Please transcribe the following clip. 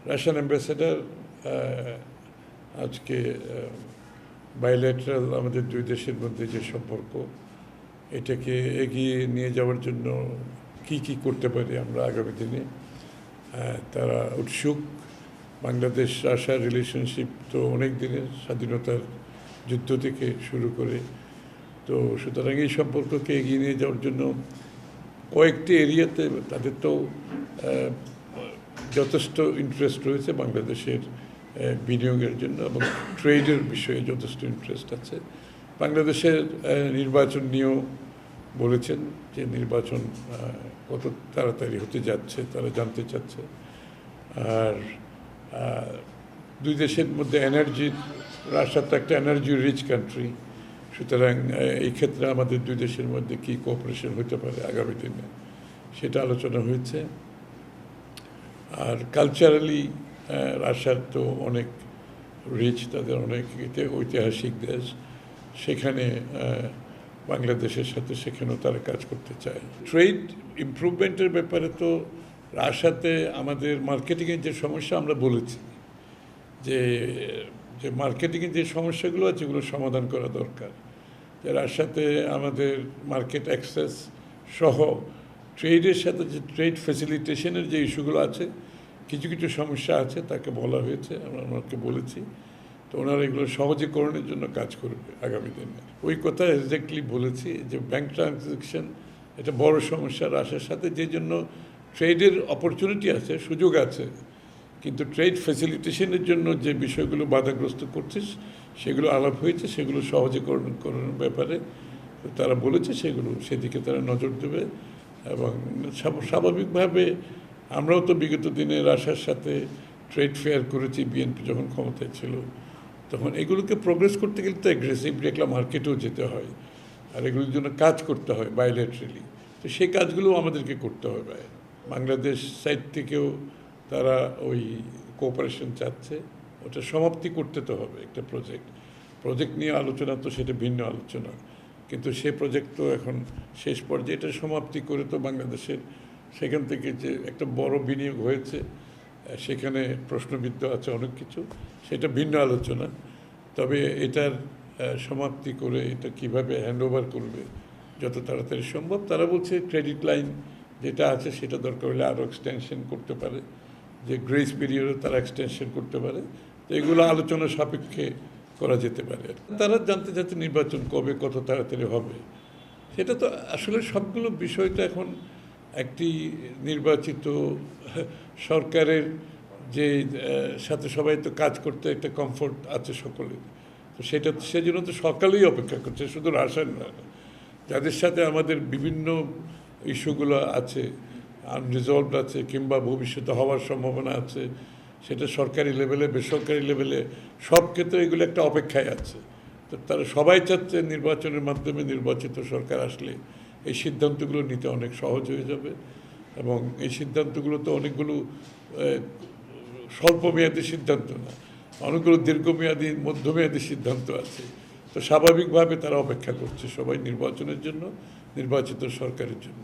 Russian ambassador আজকে bilateral আমাদের দুই দেশের মধ্যে যে সম্পর্ক এটাকে এগিয়ে নিয়ে যাওয়ার জন্য কি কি করতে পারি আমরা আগামী দিনে তারা উৎসুক। বাংলাদেশ রাশিয়ার রিলেশনশিপ তো অনেক দিনের, স্বাধীনতার যুদ্ধ থেকে শুরু করে। তো সুতরাং এই সম্পর্ককে এগিয়ে নিয়ে যাওয়ার জন্য কয়েকটি এরিয়াতে তাদের তো যথেষ্ট ইন্টারেস্ট রয়েছে বাংলাদেশের বিনিয়োগের জন্য, এবং ট্রেডের বিষয়ে যথেষ্ট ইন্টারেস্ট আছে। বাংলাদেশের নির্বাচন নিয়েও বলেছেন যে নির্বাচন কত তাড়াতাড়ি হতে যাচ্ছে তারা জানতে চাচ্ছে। আর দুই দেশের মধ্যে এনার্জির, রাশিয়া তো একটা এনার্জি রিচ কান্ট্রি, সুতরাং এই ক্ষেত্রে আমাদের দুই দেশের মধ্যে কী কোঅপারেশন হতে পারে আগামী দিনে সেটা আলোচনা হয়েছে। আর কালচারালি রাশিয়ার তো অনেক রিচ, তাদের অনেক ঐতিহাসিক দেশ, সেখানে বাংলাদেশের সাথে সেখানেও তারা কাজ করতে চায়। ট্রেড ইমপ্রুভমেন্টের ব্যাপারে তো রাশিয়াতে আমাদের মার্কেটিংয়ের যে সমস্যা আমরা বলেছি যে যে মার্কেটিংয়ের যে সমস্যাগুলো আছে এগুলো সমাধান করা দরকার। যে রাশিয়াতে আমাদের মার্কেট অ্যাক্সেস সহ ট্রেডের সাথে যে ট্রেড ফ্যাসিলিটেশনের যে ইস্যুগুলো আছে, কিছু কিছু সমস্যা আছে, তাকে বলা হয়েছে, আমরা ওনাকে বলেছি। তো ওনারা এগুলো সহজীকরণের জন্য কাজ করবে আগামী দিনে। ওই কথা এক্স্যাক্টলি বলেছি যে ব্যাংক ট্রানজ্যাকশন এটা বড় সমস্যা রাশিয়ার সাথে, যে জন্য ট্রেডের অপরচুনিটি আছে, সুযোগ আছে, কিন্তু ট্রেড ফ্যাসিলিটেশনের জন্য যে বিষয়গুলো বাধাগ্রস্ত করছে সেগুলো আলাপ হয়েছে, সেগুলো সহজীকরণের ব্যাপারে তারা বলেছে, সেদিকে তারা নজর দেবে। এবং স্বাভাবিকভাবে আমরাও তো বিগত দিনে রাশিয়ার সাথে ট্রেড ফেয়ার করেছি, বিএনপি যখন ক্ষমতায় ছিল তখন। এগুলোকে প্রোগ্রেস করতে গেলে তো অ্যাগ্রেসিভলি একটা মার্কেটেও যেতে হয়, আর এগুলোর জন্য কাজ করতে হয় বাইল্যাটারালি। তো সেই কাজগুলো আমাদেরকে করতে হবে। বাংলাদেশ সাইড থেকেও তারা ওই কোঅপারেশন চাচ্ছে, ওটা সমাপ্তি করতে তো হবে। একটা প্রজেক্ট নিয়ে আলোচনা তো সেটা ভিন্ন আলোচনা, কিন্তু সে প্রজেক্ট তো এখন শেষ পর্যায়ে, এটা সমাপ্তি করে তো বাংলাদেশের সেখান থেকে যে একটা বড় বিনিয়োগ হয়েছে সেখানে প্রশ্নবিদ্ধ আছে অনেক কিছু, সেটা ভিন্ন আলোচনা। তবে এটার সমাপ্তি করে এটা কিভাবে হ্যান্ডওভার করবে যত তাড়াতাড়ি সম্ভব। তারা বলছে ক্রেডিট লাইন যেটা আছে সেটা দরকার হলে আরও এক্সটেনশন করতে পারে, যে গ্রেস পিরিয়ডও তারা এক্সটেনশন করতে পারে। তো এগুলো আলোচনা সাপেক্ষে করা যেতে পারে। তারা জানতে চাচ্ছে নির্বাচন কবে, কত তাড়াতাড়ি হবে। সেটা তো আসলে সবগুলো বিষয়টা এখন একটি নির্বাচিত সরকারের যে সাথে সবাই তো কাজ করতে একটা কমফোর্ট আছে সকলের। তো সেজন্য তো সকালেই অপেক্ষা করছে, শুধু রাশিয়ান নয়, যাদের সাথে আমাদের বিভিন্ন ইস্যুগুলো আছে, আনরিজলভড আছে, কিংবা ভবিষ্যতে হওয়ার সম্ভাবনা আছে, সেটা সরকারি লেভেলে বেসরকারি লেভেলে সব ক্ষেত্রে এগুলো একটা অপেক্ষায় আছে। তো তারা সবাই চাচ্ছে নির্বাচনের মাধ্যমে নির্বাচিত সরকার আসলে এই সিদ্ধান্তগুলো নিতে অনেক সহজ হয়ে যাবে। এবং এই সিদ্ধান্তগুলো তো অনেকগুলো স্বল্পমেয়াদী সিদ্ধান্ত না, অনেকগুলো দীর্ঘমেয়াদী মধ্যমেয়াদী সিদ্ধান্ত আছে। তো স্বাভাবিকভাবে তারা অপেক্ষা করছে সবাই নির্বাচনের জন্য, নির্বাচিত সরকারের জন্য।